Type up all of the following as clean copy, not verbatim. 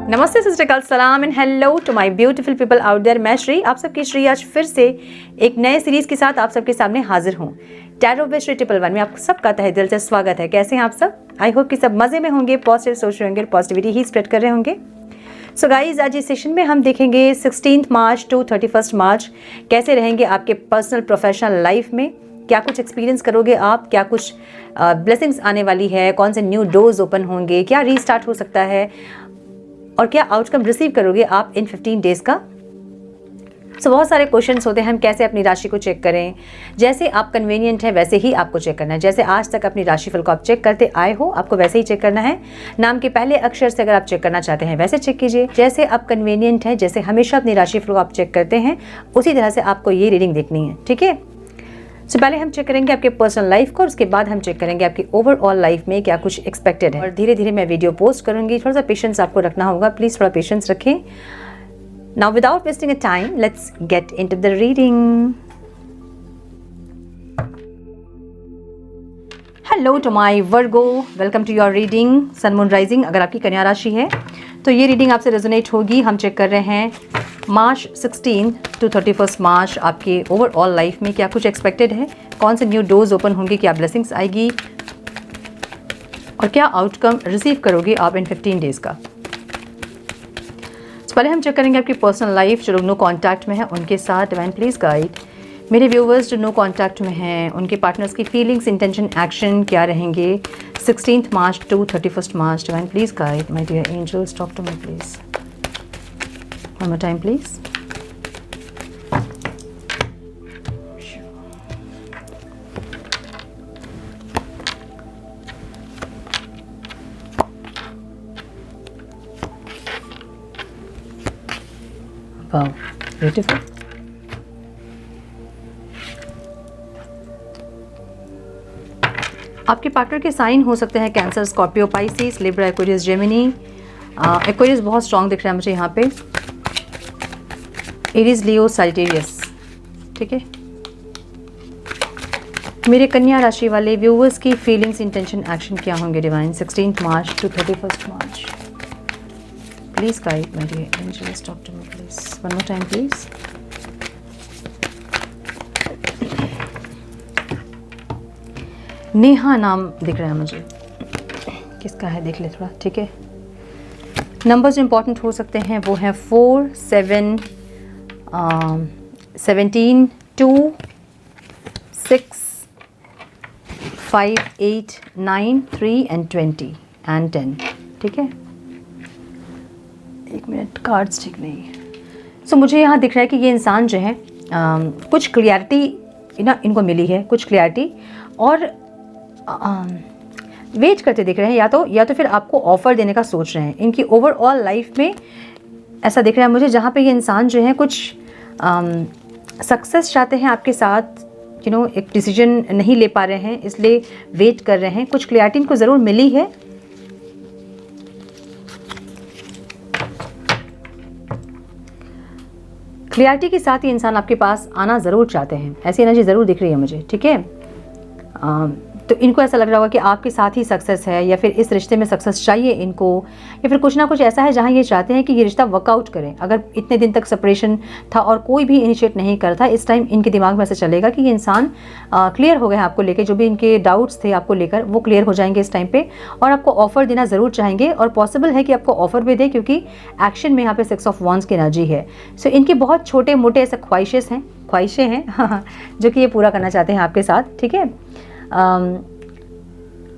नमस्ते सिस्टर सलाम and hello to my beautiful people out there. मैं श्री, आप सबकी श्री आज फिर से एक नए सीरीज के साथ आप सबके सामने हाजिर हूँ। टैरो विद श्री 111 में आप सबका तहे दिल से स्वागत है। कैसे हैं आप सब? आई होप कि सब मज़े में होंगे, पॉजिटिव सोच रहे होंगे, पॉजिटिविटी ही स्प्रेड कर रहे होंगे। सो गाइज, आज इस सेशन में हम देखेंगे 16 मार्च टू 31 मार्च कैसे रहेंगे आपके पर्सनल प्रोफेशनल लाइफ में, क्या कुछ एक्सपीरियंस करोगे आप, क्या कुछ ब्लेसिंग्स आने वाली है, कौन से न्यू डोर्स ओपन होंगे, क्या रीस्टार्ट हो सकता है और क्या आउटकम रिसीव करोगे आप इन 15 डेज का। सो बहुत सारे क्वेश्चंस होते हैं, हम कैसे अपनी राशि को चेक करें। जैसे आप कन्वीनियंट है वैसे ही आपको चेक करना है। जैसे आज तक अपनी राशिफल को आप चेक करते आए हो, आपको वैसे ही चेक करना है। नाम के पहले अक्षर से अगर आप चेक करना चाहते हैं वैसे चेक कीजिए। जैसे आप कन्वीनियंट है, जैसे हमेशा अपनी राशिफल को आप चेक करते हैं, उसी तरह से आपको ये रीडिंग देखनी है, ठीक है। सो पहले हम चेक करेंगे आपके पर्सनल लाइफ को, उसके बाद हम चेक करेंगे आपकी ओवरऑल लाइफ में क्या कुछ एक्सपेक्टेड है। और धीरे धीरे मैं वीडियो पोस्ट करूंगी, थोड़ा सा पेशेंस आपको रखना होगा, प्लीज़ थोड़ा पेशेंस रखें। Now without wasting a time, let's get into the reading. Hello to my Virgo, welcome to your reading sun moon rising. अगर आपकी कन्या राशि है तो ये रीडिंग आपसे रेजोनेट होगी। हम चेक कर रहे हैं मार्च 16 टू 31 मार्च आपके ओवरऑल लाइफ में क्या कुछ एक्सपेक्टेड है, कौन से न्यू डोर्स ओपन होंगे, क्या ब्लेसिंग्स आएगी और क्या आउटकम रिसीव करोगे आप इन 15 डेज का। तो पहले हम चेक करेंगे आपकी पर्सनल लाइफ। जो लोग नो कॉन्टैक्ट में है उनके साथ डिवाइन प्लीज गाइड। मेरे व्यूवर्स जो नो कॉन्टैक्ट में हैं उनके पार्टनर्स की फीलिंग्स, इंटेंशन, एक्शन क्या रहेंगे 16 March to 31 March. Divine please guide my dear angels, talk to me please. One more time, please. Wow, beautiful. आपके पार्टनर के साइन हो सकते हैं Cancer, Scorpio, Pisces, Libra, Aquarius, Gemini. Aquarius बहुत strong दिख रहा है मुझे यहाँ पे। एरीज, लियो, सैजिटेरियस, ठीक है। मेरे कन्या राशि वाले व्यूवर्स की फीलिंग्स, इंटेंशन, एक्शन क्या होंगे divine 16 March to 31 March. Please guide my dear angels, talk to me please. One more time please. Neha नाम दिख रहा है मुझे, किसका है देख ले थोड़ा, ठीक है। नंबर्स इंपॉर्टेंट हो सकते हैं वो हैं 4, 7, 17, 2, 6, 5, 8, 9, 3 and 20 and 10, ठीक है। एक मिनट, कार्ड्स ठीक नहीं है। सो मुझे यहाँ दिख रहा है कि ये इंसान जो है कुछ क्लियरिटी ना इनको मिली है, कुछ क्लियरिटी, और वेट करते दिख रहे हैं, या तो फिर आपको ऑफर देने का सोच रहे हैं। इनकी ओवरऑल लाइफ में ऐसा दिख रहा है मुझे, जहाँ पे ये इंसान जो है कुछ सक्सेस चाहते हैं आपके साथ, एक डिसीजन नहीं ले पा रहे हैं इसलिए वेट कर रहे हैं। कुछ क्लियरिटी इनको ज़रूर मिली है। क्लियरिटी के साथ ही इंसान आपके पास आना ज़रूर चाहते हैं, ऐसी एनर्जी ज़रूर दिख रही है मुझे, ठीक है। तो इनको ऐसा लग रहा होगा कि आपके साथ ही सक्सेस है, या फिर इस रिश्ते में सक्सेस चाहिए इनको, या फिर कुछ ना कुछ ऐसा है जहां ये चाहते हैं कि ये रिश्ता वर्कआउट करे। अगर इतने दिन तक सेपरेशन था और कोई भी इनिशिएट नहीं करता, इस टाइम इनके दिमाग में ऐसा चलेगा कि ये इंसान क्लियर हो गए हैं आपको लेकर, जो भी इनके डाउट्स थे आपको लेकर वो क्लियर हो जाएंगे इस टाइम पे, और आपको ऑफर देना ज़रूर चाहेंगे। और पॉसिबल है कि आपको ऑफर भी दे, क्योंकि एक्शन में यहाँ पे 6 ऑफ वॉन्ड्स की एनर्जी है। सो इनके बहुत छोटे मोटे ऐसे ख्वाहिशें हैं जो कि ये पूरा करना चाहते हैं आपके साथ, ठीक है।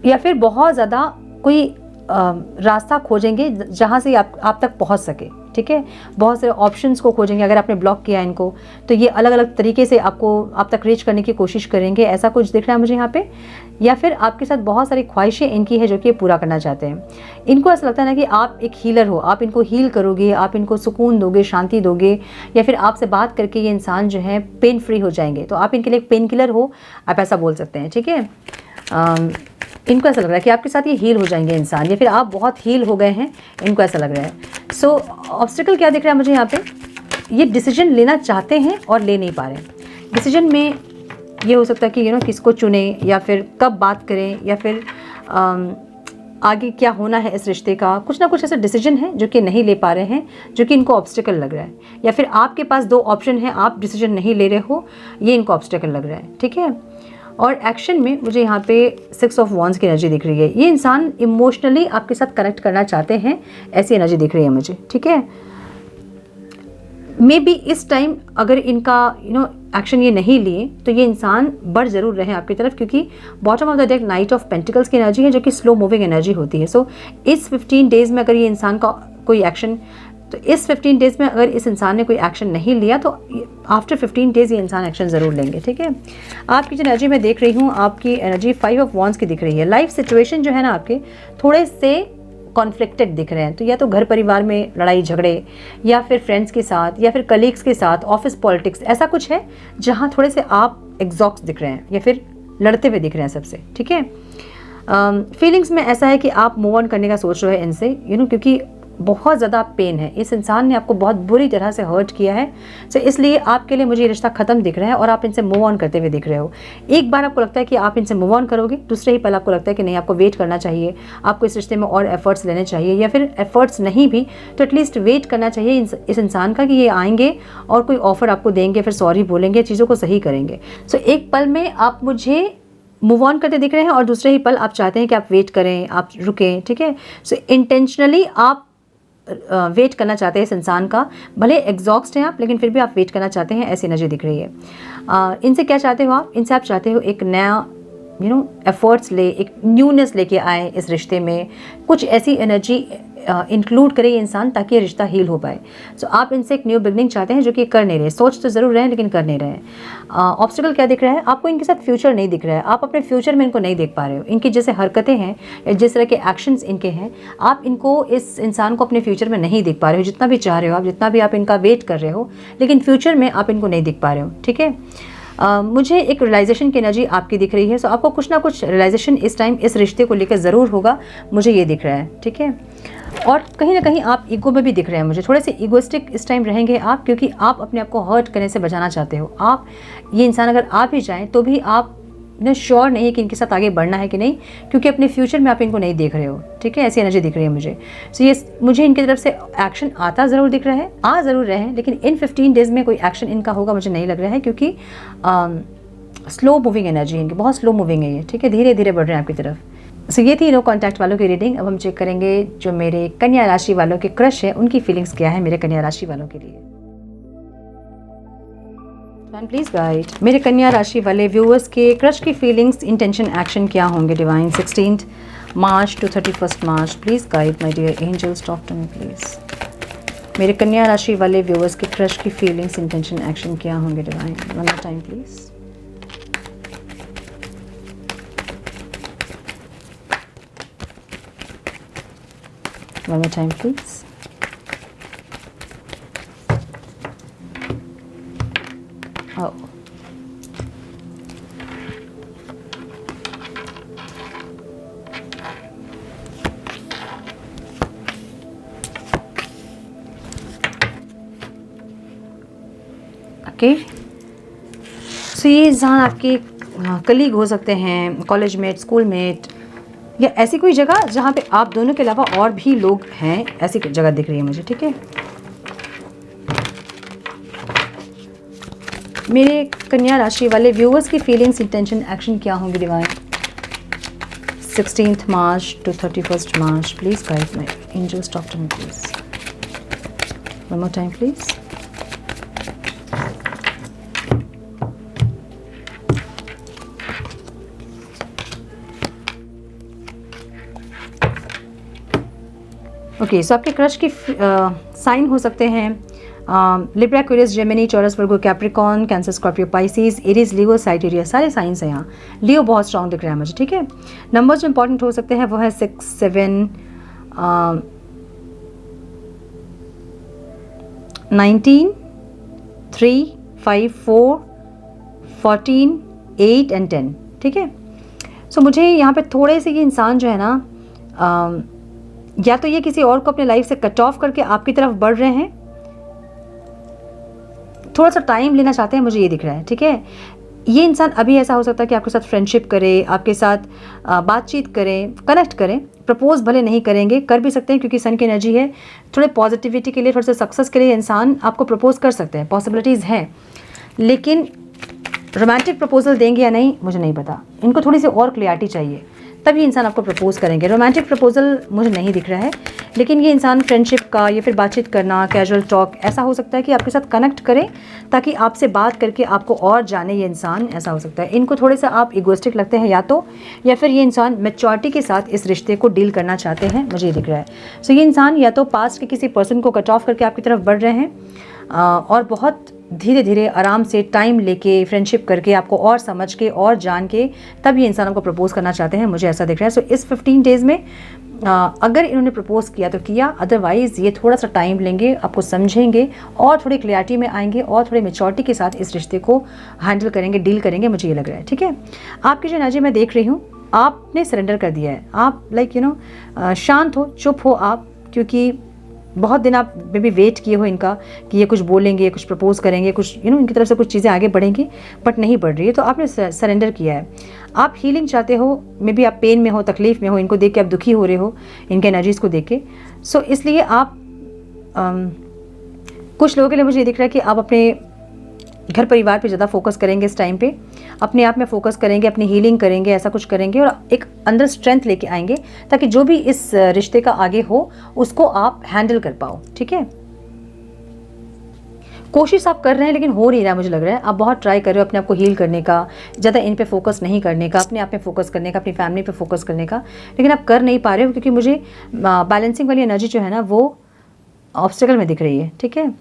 या फिर बहुत ज़्यादा कोई रास्ता खोजेंगे जहाँ से आप तक पहुँच सके, ठीक है। बहुत सारे ऑप्शंस को खोजेंगे। अगर आपने ब्लॉक किया इनको तो ये अलग अलग तरीके से आप तक रीच करने की कोशिश करेंगे, ऐसा कुछ दिख रहा है मुझे यहाँ पे। या फिर आपके साथ बहुत सारी ख्वाहिशें इनकी है जो कि ये पूरा करना चाहते हैं। इनको ऐसा लगता है ना कि आप एक हीलर हो, आप इनको हील करोगे, आप इनको सुकून दोगे, शांति दोगे, या फिर आपसे बात करके ये इंसान जो है पेन फ्री हो जाएंगे। तो आप इनके लिए एक पेन किलर हो, आप ऐसा बोल सकते हैं, ठीक है। इनको ऐसा लग रहा है कि आपके साथ ये हील हो जाएंगे इंसान, या फिर आप बहुत हील हो गए हैं, इनको ऐसा लग रहा है। सो ऑब्स्टिकल क्या दिख रहा है मुझे यहाँ पे, ये डिसीजन लेना चाहते हैं और ले नहीं पा रहे हैं। डिसीजन में ये हो सकता है कि किसको चुने, या फिर कब बात करें, या फिर आगे क्या होना है इस रिश्ते का, कुछ ना कुछ ऐसा डिसीजन है जो कि नहीं ले पा रहे हैं, जो कि इनको ऑब्स्टिकल लग रहा है, या फिर आपके पास 2 ऑप्शन है, आप डिसीजन नहीं ले रहे हो, ये इनको ऑब्स्टिकल लग रहा है, ठीक है। और एक्शन में मुझे यहाँ पे 6 ऑफ वॉन्ड्स की एनर्जी दिख रही है। ये इंसान इमोशनली आपके साथ कनेक्ट करना चाहते हैं, ऐसी एनर्जी दिख रही है मुझे, ठीक है। मे बी इस टाइम अगर इनका एक्शन ये नहीं लिए तो ये इंसान बढ़ जरूर रहे आपकी तरफ, क्योंकि bottom of the deck night of pentacles की एनर्जी है, जो कि स्लो मूविंग एनर्जी होती है। सो इस 15 डेज में अगर ये इंसान का कोई एक्शन, तो इस 15 डेज में अगर इस इंसान ने कोई एक्शन नहीं लिया तो आफ्टर 15 डेज ये इंसान एक्शन ज़रूर लेंगे, ठीक है। आपकी जो एनर्जी मैं देख रही हूँ, आपकी एनर्जी 5 ऑफ वॉन्ड्स की दिख रही है। लाइफ सिचुएशन जो है ना आपके थोड़े से कॉन्फ्लिक्टेड दिख रहे हैं, तो या तो घर परिवार में लड़ाई झगड़े, या फिर फ्रेंड्स के साथ, या फिर कलीग्स के साथ, ऑफिस पॉलिटिक्स, ऐसा कुछ है जहाँ थोड़े से आप एग्जॉस्ट दिख रहे हैं या फिर लड़ते हुए दिख रहे हैं सबसे, ठीक है। फीलिंग्स में ऐसा है कि आप मूव ऑन करने का सोच रहे हैं इनसे, क्योंकि बहुत ज़्यादा पेन है, इस इंसान ने आपको बहुत बुरी तरह से हर्ट किया है। सो इसलिए आपके लिए मुझे ये रिश्ता ख़त्म दिख रहा है और आप इनसे मूव ऑन करते हुए दिख रहे हो। एक बार आपको लगता है कि आप इनसे मूव ऑन करोगे, दूसरे ही पल आपको लगता है कि नहीं, आपको वेट करना चाहिए, आपको इस रिश्ते में और एफर्ट्स लेने चाहिए, या फिर एफर्ट्स नहीं भी तो एटलीस्ट वेट करना चाहिए इस इंसान का कि ये आएंगे और कोई ऑफर आपको देंगे, फिर सॉरी बोलेंगे, चीज़ों को सही करेंगे। सो एक पल में आप मुझे मूव ऑन करते दिख रहे हैं और दूसरे ही पल आप चाहते हैं कि आप वेट करें, आप रुकें, ठीक है। सो इंटेंशनली आप वेट करना चाहते हैं इस इंसान का, भले एग्जॉस्ट हैं आप, लेकिन फिर भी आप वेट करना चाहते हैं, ऐसी एनर्जी दिख रही है। इनसे क्या चाहते हो आप? इनसे आप चाहते हो एक नया एफर्ट्स ले, एक न्यूनेस लेके आए इस रिश्ते में, कुछ ऐसी एनर्जी इंक्लूड करे ये इंसान ताकि ये रिश्ता हील हो पाए। सो आप इनसे एक न्यू बिगनिंग चाहते हैं, जो कि कर नहीं रहे, सोच तो ज़रूर रहे हैं लेकिन कर नहीं रहे हैं। ऑब्स्टिकल क्या दिख रहा है आपको? इनके साथ फ्यूचर नहीं दिख रहा है, आप अपने फ्यूचर में इनको नहीं देख पा रहे हो। इनकी जैसे हरकतें हैं या जिस तरह के एक्शंस इनके हैं, आप इनको, इस इंसान को अपने फ्यूचर में नहीं देख पा रहे हो, जितना भी चाह रहे हो आप, जितना भी आप इनका वेट कर रहे हो, लेकिन फ्यूचर में आप इनको नहीं देख पा रहे हो, ठीक है। मुझे एक रियलाइजेशन की एनर्जी आपकी दिख रही है। सो आपको कुछ ना कुछ रियलाइजेशन इस टाइम इस रिश्ते को लेकर ज़रूर होगा, मुझे ये दिख रहा है, ठीक है। और कहीं ना कहीं आप ईगो में भी दिख रहे हैं मुझे, थोड़े से ईगोइस्टिक इस टाइम रहेंगे आप, क्योंकि आप अपने आप को हर्ट करने से बचाना चाहते हो। आप ये इंसान अगर आ भी जाएँ तो भी आप श्योर नहीं है कि इनके साथ आगे बढ़ना है कि नहीं, क्योंकि अपने फ्यूचर में आप इनको नहीं देख रहे हो, ठीक है। ऐसी एनर्जी दिख रही है मुझे। सो ये मुझे इनकी तरफ से एक्शन आता ज़रूर दिख रहा है, आ ज़रूर रहे हैं, लेकिन इन 15 डेज़ में कोई एक्शन इनका होगा मुझे नहीं लग रहा है, क्योंकि स्लो मूविंग एनर्जी इनकी, बहुत स्लो मूविंग है ये, ठीक है, धीरे धीरे बढ़ रहे हैं आपकी तरफ। सो ये थी नो कॉन्टैक्ट वालों की रीडिंग। अब हम चेक करेंगे जो मेरे कन्या राशि वालों के क्रश है, उनकी फीलिंग्स क्या है मेरे कन्या राशि वालों के लिए। प्लीज गाइड मेरे कन्या राशि वाले व्यूअर्स के क्रश की फीलिंग्स, इंटेंशन, एक्शन क्या होंगे divine. 16 March to 31 March, please guide my dear angels, talk to me please. मेरे कन्या राशि वाले व्यूअर्स के क्रश की फीलिंग्स, इंटेंशन, एक्शन क्या होंगे divine. One more time please. One more time, please. Oh. Okay. So ये इंसान आपके कलीग हो सकते हैं, कॉलेज मेट, स्कूल मेट, या ऐसी कोई जगह जहाँ पे आप दोनों के अलावा और भी लोग हैं, ऐसी जगह दिख रही है मुझे, ठीक है। मेरे कन्या राशि वाले व्यूअर्स की फीलिंग्स, इंटेंशन, एक्शन क्या होंगे divine. 16 March to 31 March, please guide my angels, talk to me please. One more time please. Okay, so आपके क्रश की साइन हो सकते हैं Libra, Aquarius, Gemini, Taurus, Virgo, Capricorn, Cancer, Scorpio, Pisces, Aries, Leo, Sagittarius, सारे signs हैं यहाँ। लियो बहुत strong दिख रहा है मुझे, ठीक है। नंबर्स जो इंपॉर्टेंट हो सकते हैं वो है 6, 7, 19, 3, 5, 4, 14, 8 एंड 10, ठीक है। सो मुझे यहाँ पे थोड़े से ये इंसान जो है ना, या तो ये किसी और को अपने लाइफ से कट ऑफ करके आपकी तरफ बढ़ रहे हैं, थोड़ा सा टाइम लेना चाहते हैं, मुझे ये दिख रहा है, ठीक है। ये इंसान अभी ऐसा हो सकता है कि आपके साथ फ्रेंडशिप करे, आपके साथ बातचीत करें, कनेक्ट करें, प्रपोज भले नहीं करेंगे, कर भी सकते हैं क्योंकि सन की एनर्जी है। थोड़े पॉजिटिविटी के लिए, थोड़े से सक्सेस के लिए इंसान आपको प्रपोज कर सकते हैं, पॉसिबिलिटीज़ हैं। लेकिन रोमांटिक प्रपोजल देंगे या नहीं मुझे नहीं पता, इनको थोड़ी सी और क्लियरिटी चाहिए, तभी इंसान आपको प्रपोज करेंगे। रोमांटिक प्रपोजल मुझे नहीं दिख रहा है, लेकिन ये इंसान फ्रेंडशिप का या फिर बातचीत करना, कैजुअल टॉक, ऐसा हो सकता है कि आपके साथ कनेक्ट करें ताकि आपसे बात करके आपको और जाने ये इंसान, ऐसा हो सकता है। इनको थोड़े सा आप इगोइस्टिक लगते हैं या फिर ये इंसान मैच्योरिटी के साथ इस रिश्ते को डील करना चाहते हैं, मुझे ये दिख रहा है। सो ये इंसान या तो पास्ट के किसी पर्सन को कट ऑफ करके आपकी तरफ बढ़ रहे हैं और बहुत धीरे धीरे आराम से टाइम लेके फ्रेंडशिप करके आपको और समझ के और जान के तब ये इंसान आपको प्रपोज करना चाहते हैं, मुझे ऐसा दिख रहा है। सो इस 15 डेज़ में अगर इन्होंने प्रपोज किया तो किया, अदरवाइज़ ये थोड़ा सा टाइम लेंगे, आपको समझेंगे और थोड़ी क्लैरिटी में आएंगे और थोड़ी मेच्योरिटी के साथ इस रिश्ते को हैंडल करेंगे, डील करेंगे, मुझे ये लग रहा है। ठीक है, आपकी जो एनर्जी मैं देख रही हूँ, आपने सरेंडर कर दिया है। आप शांत हो, चुप हो आप, क्योंकि बहुत दिन आप मे भी वेट किए हो इनका कि ये कुछ बोलेंगे, कुछ प्रपोज करेंगे, कुछ इनकी तरफ से कुछ चीज़ें आगे बढ़ेंगी, बट नहीं बढ़ रही है। तो आपने सरेंडर किया है, आप हीलिंग चाहते हो, मे बी आप पेन में हो, तकलीफ़ में हो, इनको देख के आप दुखी हो रहे हो, इनके एनर्जीज़ को देख के। सो इसलिए आप कुछ लोगों के लिए मुझे ये दिख रहा है कि आप अपने घर परिवार पे ज़्यादा फोकस करेंगे इस टाइम पे, अपने आप में फोकस करेंगे, अपनी हीलिंग करेंगे, ऐसा कुछ करेंगे और एक अंदर स्ट्रेंथ लेके आएंगे ताकि जो भी इस रिश्ते का आगे हो उसको आप हैंडल कर पाओ। ठीक है, कोशिश आप कर रहे हैं लेकिन हो नहीं रहा, मुझे लग रहा है आप बहुत ट्राई कर रहे हो अपने आप को हील करने का, ज़्यादा इन पे फोकस नहीं करने का, अपने आप में फोकस करने का, अपनी फैमिली पे फोकस करने का, लेकिन आप कर नहीं पा रहे हो क्योंकि मुझे बैलेंसिंग वाली एनर्जी जो है ना वो ऑब्स्टेकल में दिख रही है। ठीक है,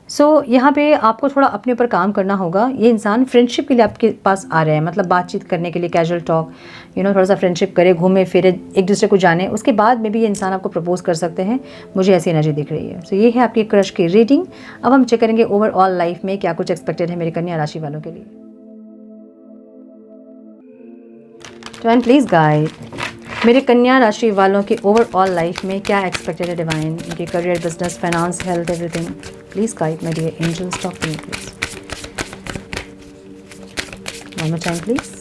सो यहाँ पे आपको थोड़ा अपने ऊपर काम करना होगा। ये इंसान फ्रेंडशिप के लिए आपके पास आ रहे हैं, मतलब बातचीत करने के लिए, कैजुअल टॉक, थोड़ा सा फ्रेंडशिप करे, घूमे फिरे, एक दूसरे को जाने, उसके बाद में भी ये इंसान आपको प्रपोज कर सकते हैं, मुझे ऐसी एनर्जी दिख रही है। सो ये है आपकी क्रश की रीडिंग। अब हम चेक करेंगे ओवरऑल लाइफ में क्या कुछ एक्सपेक्टेड है मेरी कन्या राशि वालों के लिए। डिवाइन प्लीज़ गाइड मेरे कन्या राशि वालों की ओवरऑल लाइफ में क्या एक्सपेक्टेड है डिवाइन, उनके career, business, finance, health, everything. Please guide my dear angels, talk to me please. One more time please.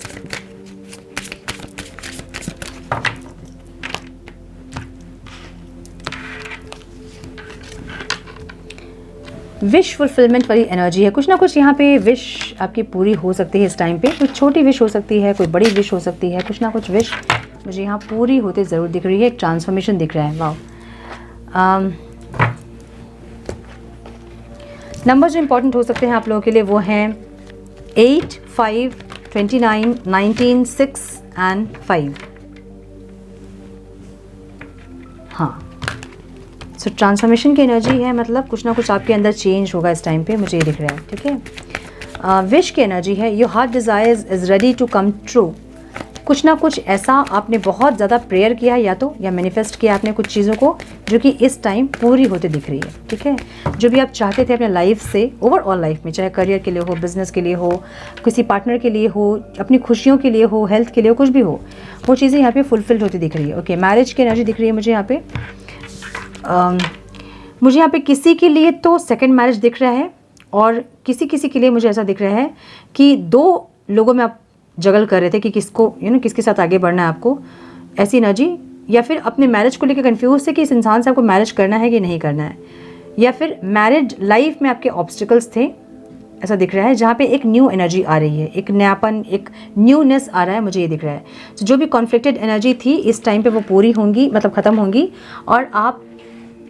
Wish fulfilment वाली एनर्जी है, कुछ ना कुछ यहाँ पे विश आपकी पूरी हो सकती है इस टाइम पे। कुछ छोटी विश हो सकती है, कोई बड़ी विश हो सकती है, कुछ ना कुछ विश मुझे यहाँ पूरी होते ज़रूर दिख रही है। एक ट्रांसफॉर्मेशन दिख रहा है। वाओ, नंबर जो इंपॉर्टेंट हो सकते हैं आप लोगों के लिए वो हैं 8, 5, 29, 19, 6 एंड 5। हाँ, सो ट्रांसफॉर्मेशन की एनर्जी है, मतलब कुछ ना कुछ आपके अंदर चेंज होगा इस टाइम पे, मुझे ये दिख रहा है। ठीक है, विश की एनर्जी है your heart desires is ready to come true. कुछ ना कुछ ऐसा आपने बहुत ज़्यादा प्रेयर किया है या मैनिफेस्ट किया आपने कुछ चीज़ों को जो कि इस टाइम पूरी होते दिख रही है। ठीक है, जो भी आप चाहते थे अपने लाइफ से, ओवरऑल लाइफ में, चाहे करियर के लिए हो, बिजनेस के लिए हो, किसी पार्टनर के लिए हो, अपनी खुशियों के लिए हो, हेल्थ के लिए हो, कुछ भी हो, वो चीज़ें यहाँ पे फुलफिल होती दिख रही है। ओके, मैरिज की एनर्जी दिख रही है मुझे यहाँ पे। मुझे यहाँ पे किसी के लिए तो सेकेंड मैरिज दिख रहा है और किसी के लिए मुझे ऐसा दिख रहा है कि 2 लोगों में आप जगल कर रहे थे कि किसको किसके साथ आगे बढ़ना है आपको, ऐसी एनर्जी। या फिर अपने मैरिज को लेकर कंफ्यूज थे कि इस इंसान से आपको मैरिज करना है कि नहीं करना है, या फिर मैरिज लाइफ में आपके ऑब्स्टिकल्स थे, ऐसा दिख रहा है, जहाँ पे एक न्यू एनर्जी आ रही है, एक नयापन, एक न्यूनेस आ रहा है, मुझे ये दिख रहा है। तो जो भी कॉन्फ्लिक्टेड एनर्जी थी इस टाइम पे वो पूरी होंगी, मतलब ख़त्म होंगी और आप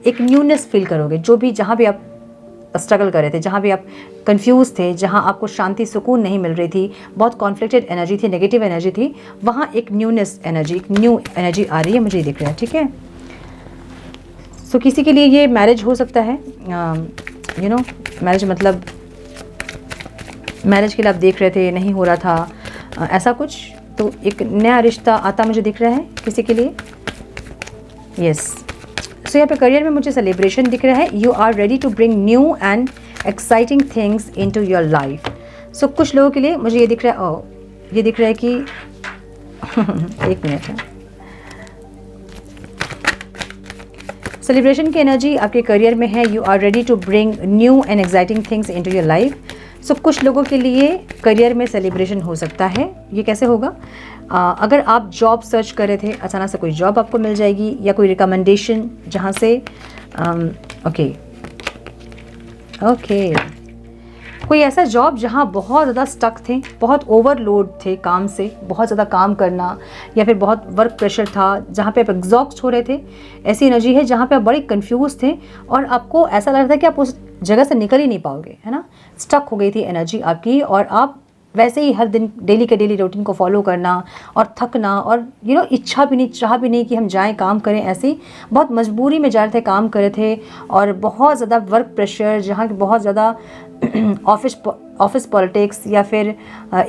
एक न्यूनेस फील करोगे। जो भी, जहाँ भी आप स्ट्रगल कर रहे थे, जहाँ भी आप कंफ्यूज थे, जहाँ आपको शांति सुकून नहीं मिल रही थी, बहुत कॉन्फ्लिक्टेड एनर्जी थी, नेगेटिव एनर्जी थी, वहाँ एक न्यूनेस एनर्जी, एक न्यू एनर्जी आ रही है, मुझे ये दिख रहा है। ठीक है, सो किसी के लिए ये मैरिज हो सकता है, मैरिज मतलब मैरिज के लिए आप देख रहे थे, नहीं हो रहा था, ऐसा कुछ, तो एक नया रिश्ता आता मुझे दिख रहा है किसी के लिए। यस, सो यहाँ पे करियर में मुझे सेलिब्रेशन दिख रहा है। You are ready to bring new and exciting things into your life. So कुछ लोगों के लिए मुझे ये दिख रहा है, ये दिख रहा है कि एक मिनट है, सेलिब्रेशन की एनर्जी आपके करियर में है। You are ready to bring new and exciting things into your life. So कुछ लोगों के लिए करियर में सेलिब्रेशन हो सकता है। ये कैसे होगा? अगर आप जॉब सर्च कर रहे थे, अचानक से कोई जॉब आपको मिल जाएगी, या कोई रिकमेंडेशन जहाँ से कोई ऐसा जॉब जहाँ बहुत ज़्यादा स्टक थे, बहुत ओवरलोड थे काम से, बहुत ज़्यादा काम करना, या फिर बहुत वर्क प्रेशर था जहाँ पे आप एग्जॉस्ट हो रहे थे। ऐसी एनर्जी है जहाँ पे आप बड़े कंफ्यूज थे और आपको ऐसा लग रहा था कि आप उस जगह से निकल ही नहीं पाओगे, है ना। स्टक हो गई थी एनर्जी आपकी, और आप वैसे ही हर दिन डेली के डेली रूटीन को फॉलो करना और थकना, और इच्छा भी नहीं, चाह भी नहीं कि हम जाएं काम करें। ऐसे ही बहुत मजबूरी में जा रहे थे, काम कर रहे थे, और बहुत ज़्यादा वर्क प्रेशर, जहाँ की बहुत ज़्यादा ऑफिस पॉलिटिक्स, या फिर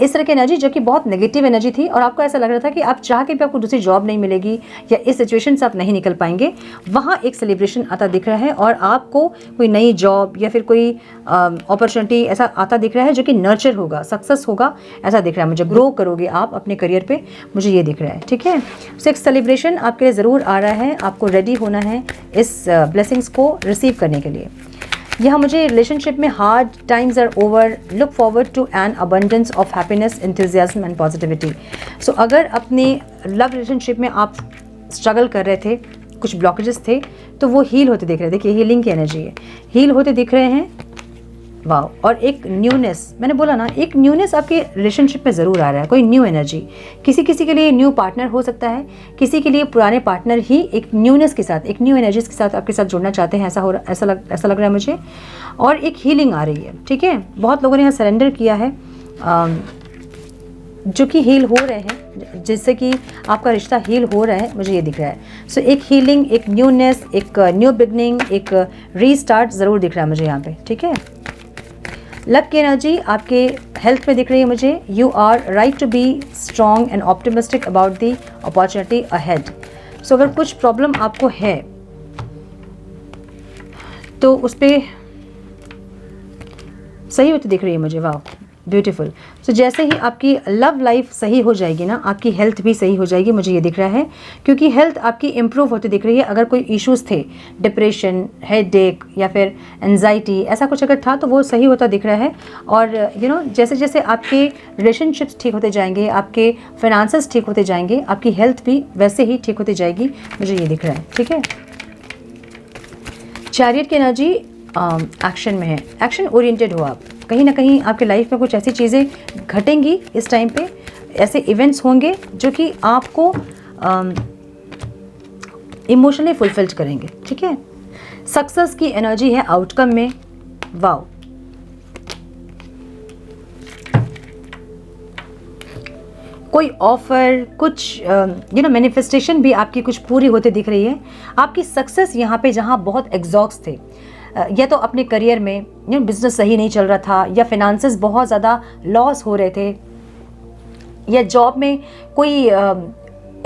इस तरह की एनर्जी जो कि बहुत नेगेटिव एनर्जी थी, और आपको ऐसा लग रहा था कि आप चाह के भी आपको दूसरी जॉब नहीं मिलेगी, या इस सिचुएशन से आप नहीं निकल पाएंगे। वहाँ एक सेलिब्रेशन आता दिख रहा है, और आपको कोई नई जॉब या फिर कोई अपॉर्चुनिटी ऐसा आता दिख रहा है जो कि नर्चर होगा, सक्सेस होगा, ऐसा दिख रहा है मुझे। ग्रो करोगे आप अपने करियर पे, मुझे ये दिख रहा है, ठीक है। सो एक सेलिब्रेशन आपके लिए ज़रूर आ रहा है, आपको रेडी होना है इस ब्लेसिंग्स को रिसीव करने के लिए। यहाँ मुझे रिलेशनशिप में hard times are over, look forward to an abundance of happiness, enthusiasm and positivity. So अगर अपने लव रिलेशनशिप में आप स्ट्रगल कर रहे थे, कुछ ब्लॉकेजेस थे, तो वो हील होते दिख रहे हैं। देखिए हीलिंग की एनर्जी है, हील होते दिख रहे हैं। वाह। और एक न्यूनेस, मैंने बोला ना, एक न्यूनेस आपके रिलेशनशिप में ज़रूर आ रहा है, कोई न्यू एनर्जी। किसी किसी के लिए न्यू पार्टनर हो सकता है, किसी के लिए पुराने पार्टनर ही एक न्यूनेस के साथ, एक न्यू एनर्जीज के साथ आपके साथ जुड़ना चाहते हैं, ऐसा लग रहा है मुझे। और एक हीलिंग आ रही है, ठीक है। बहुत लोगों ने यहाँ सरेंडर किया है, जो कि हील हो रहे हैं, जिससे कि आपका रिश्ता हील हो रहा है, मुझे ये दिख रहा है। सो एक हीलिंग, एक न्यूनेस, एक न्यू बिगनिंग, एक रीस्टार्ट ज़रूर दिख रहा है मुझे यहाँ पे, ठीक है। लक की एनर्जी आपके हेल्थ में दिख रही है मुझे। You are right to be strong and optimistic about the opportunity ahead. So अगर कुछ प्रॉब्लम आपको है तो उस पर सही होती दिख रही है मुझे। वाह, ब्यूटीफुल। सो जैसे ही आपकी लव लाइफ सही हो जाएगी ना, आपकी हेल्थ भी सही हो जाएगी, मुझे ये दिख रहा है, क्योंकि हेल्थ आपकी इम्प्रूव होती दिख रही है। अगर कोई इश्यूज थे, डिप्रेशन, हेडेक या फिर एंजाइटी, ऐसा कुछ अगर था, तो वो सही होता दिख रहा है। और जैसे जैसे आपके रिलेशनशिप्स ठीक होते जाएंगे, आपके फाइनेंसेस ठीक होते जाएंगे, आपकी हेल्थ भी वैसे ही ठीक होती जाएगी, मुझे ये दिख रहा है, ठीक है। चैरियट की एनर्जी एक्शन में है, एक्शन ओरिएंटेड हो आप। कहीं ना कहीं आपके लाइफ में कुछ ऐसी चीज़ें घटेंगी इस टाइम पे, ऐसे इवेंट्स होंगे जो कि आपको इमोशनली फुलफिल्ड करेंगे, ठीक है। सक्सेस की एनर्जी है आउटकम में। वाओ। कोई ऑफर, कुछ मैनिफेस्टेशन भी आपकी कुछ पूरी होते दिख रही है। आपकी सक्सेस यहाँ पे जहाँ बहुत एग्जॉस्ट थे, या तो अपने करियर में बिजनेस सही नहीं चल रहा था, या फिनांसेस बहुत ज़्यादा लॉस हो रहे थे, या जॉब में कोई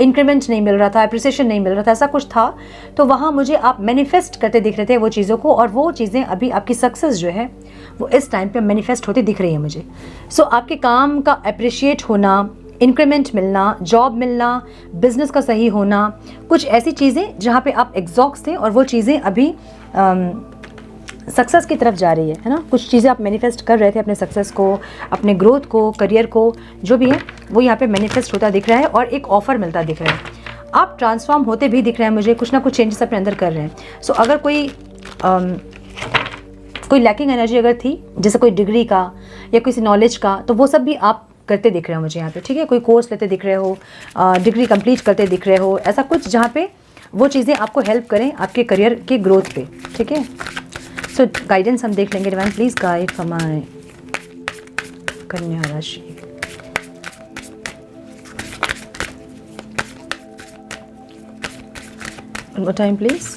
इंक्रीमेंट नहीं मिल रहा था, अप्रिसिएशन नहीं मिल रहा था, ऐसा कुछ था, तो वहाँ मुझे आप मैनिफेस्ट करते दिख रहे थे वो चीज़ों को, और वो चीज़ें अभी आपकी सक्सेस जो है वो इस टाइम पे मैनिफेस्ट होती दिख रही है मुझे। सो आपके काम का अप्रिशिएट होना, इंक्रीमेंट मिलना, जॉब मिलना, बिजनेस का सही होना, कुछ ऐसी चीज़ें जहाँ पे आप एग्जॉस्ट थे और वो चीज़ें अभी सक्सेस की तरफ जा रही है ना। कुछ चीज़ें आप मैनिफेस्ट कर रहे थे, अपने सक्सेस को, अपने ग्रोथ को, करियर को, जो भी है वो यहाँ पे मैनिफेस्ट होता दिख रहा है, और एक ऑफर मिलता दिख रहा है। आप ट्रांसफॉर्म होते भी दिख रहे हैं मुझे, कुछ ना कुछ चेंजेस अपने अंदर कर रहे हैं। सो अगर कोई लैकिंग एनर्जी अगर थी, जैसे कोई डिग्री का या किसी नॉलेज का, तो वो सब भी आप करते दिख रहे हो मुझे यहाँ पे, ठीक है। कोई कोर्स लेते दिख रहे हो, डिग्री कंप्लीट करते दिख रहे हो, ऐसा कुछ जहाँ पे वो चीज़ें आपको हेल्प करें आपके करियर के ग्रोथ पे, ठीक है। सो गाइडेंस हम देख लेंगे। Divine please guide for my कन्या राशि। One more time please.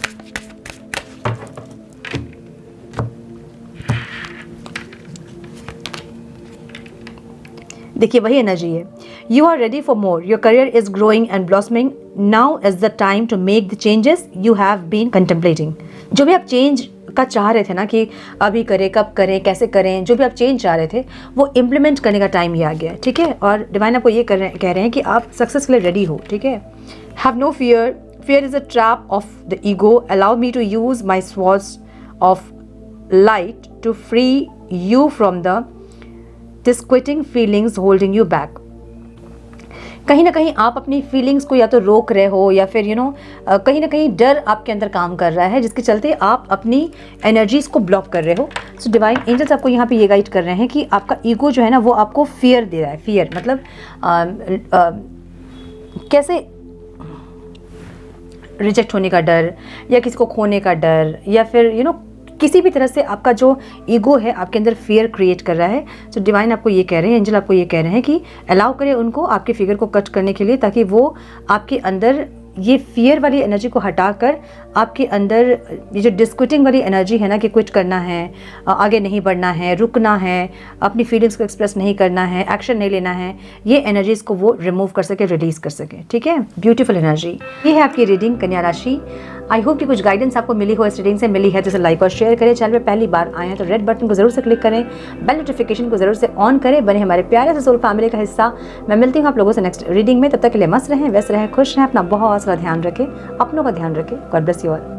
देखिए वही एनर्जी है। You are ready for more, your career is growing and blossoming, now is the time to make the changes you have been contemplating. जो भी आप change का चाह रहे थे ना, कि अभी करें, कब करें, कैसे करें, जो भी आप चेंज चाह रहे थे वो इम्प्लीमेंट करने का टाइम ही आ गया है, ठीक है। और डिवाइन आपको ये कह रहे हैं कि आप सक्सेस के लिए रेडी हो, ठीक है। Have no fear, fear is a trap of the ego, allow me to use my swords of light to free you from the disquieting feelings holding you back. कहीं ना कहीं आप अपनी फीलिंग्स को या तो रोक रहे हो या फिर कहीं ना कहीं डर आपके अंदर काम कर रहा है, जिसके चलते आप अपनी एनर्जीज को ब्लॉक कर रहे हो. सो डिवाइन एंजल्स आपको यहाँ पे ये गाइड कर रहे हैं कि आपका ईगो जो है ना वो आपको फियर दे रहा है. फियर मतलब कैसे रिजेक्ट होने का डर या किसी को खोने का डर या फिर किसी भी तरह से आपका जो ईगो है आपके अंदर फियर क्रिएट कर रहा है. सो डिवाइन आपको ये कह रहे हैं, एंजल आपको ये कह रहे हैं कि अलाउ करें उनको आपके फिगर को कट करने के लिए, ताकि वो आपके अंदर ये फियर वाली एनर्जी को हटाकर आपके अंदर ये जो डिस्क्विटिंग वाली एनर्जी है ना कि क्विट करना है, आगे नहीं बढ़ना है, रुकना है, अपनी फीलिंग्स को एक्सप्रेस नहीं करना है, एक्शन नहीं लेना है, ये एनर्जीज को वो रिमूव कर सके, रिलीज कर सके. ठीक है, ब्यूटीफुल एनर्जी. ये है आपकी रीडिंग कन्या राशि. आई होप कि कुछ गाइडेंस आपको मिली हो इस रीडिंग से. मिली है तो इसे लाइक और शेयर करें. चैनल पे पहली बार आए हैं तो रेड बटन को जरूर से क्लिक करें, बेल नोटिफिकेशन को जरूर से ऑन करें, बने हमारे प्यारे से सोल फैमिली का हिस्सा. मैं मिलती हूँ आप लोगों से नेक्स्ट रीडिंग में. तब तक के लिए मस्त रहें, व्यस्त रहें, खुश रहें, अपना बहुत सारा ध्यान रखें, अपनों का ध्यान रखें. God bless you all.